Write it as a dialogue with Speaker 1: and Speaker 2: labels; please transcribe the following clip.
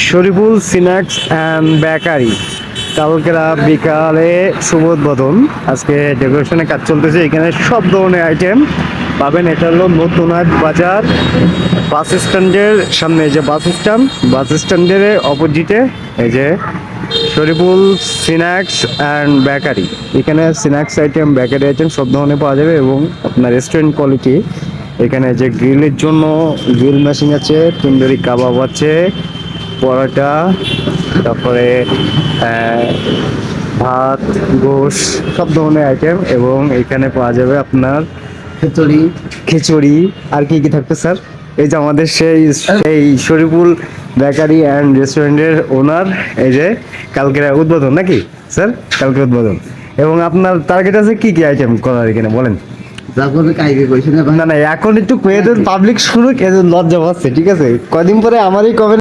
Speaker 1: Shariful snacks and bakery কালকেরা বিকালে শুভ উদ্বোধন। আজকে ডেকোরেশনের কাজ চলতেছে, এখানে সব ধরনের আইটেম পাবেন। এটা হলো নতুন বাজার বাস স্ট্যান্ডের সামনে, এই যে বাস স্ট্যান্ডের অপোজিটে এই যে শরীফুল স্ন্যাক্স অ্যান্ড বেকারি। এখানে স্ন্যাক্স আইটেম, বেকারি আইটেম সব ধরনের পাওয়া যাবে এবং আপনার রেস্টুরেন্ট কোয়ালিটি। এখানে যে গ্রিলের জন্য গ্রিল মেশিন আছে, তন্দুরি কাবাব আছে, পরোটা, তারপরে ভাত, গোশ, সব ধরনের আইটেম। এবং এখানে পাওয়া যাবে আপনার খিচুড়ি। আর কি কি থাকবে স্যার? এই যে আমাদের সেই শরীফুল বেকারি অ্যান্ড রেস্টুরেন্টের ওনার, এই যে কালকের উদ্বোধন নাকি স্যার? কালকে উদ্বোধন। এবং আপনার টার্গেট আছে কি কি আইটেম করার এখানে বলেন? না না, এখন একটু কয়ে দেন, পাবলিক শুনুক, লজ্জা পাচ্ছে। ঠিক আছে, কদিন পরে আমারই কবে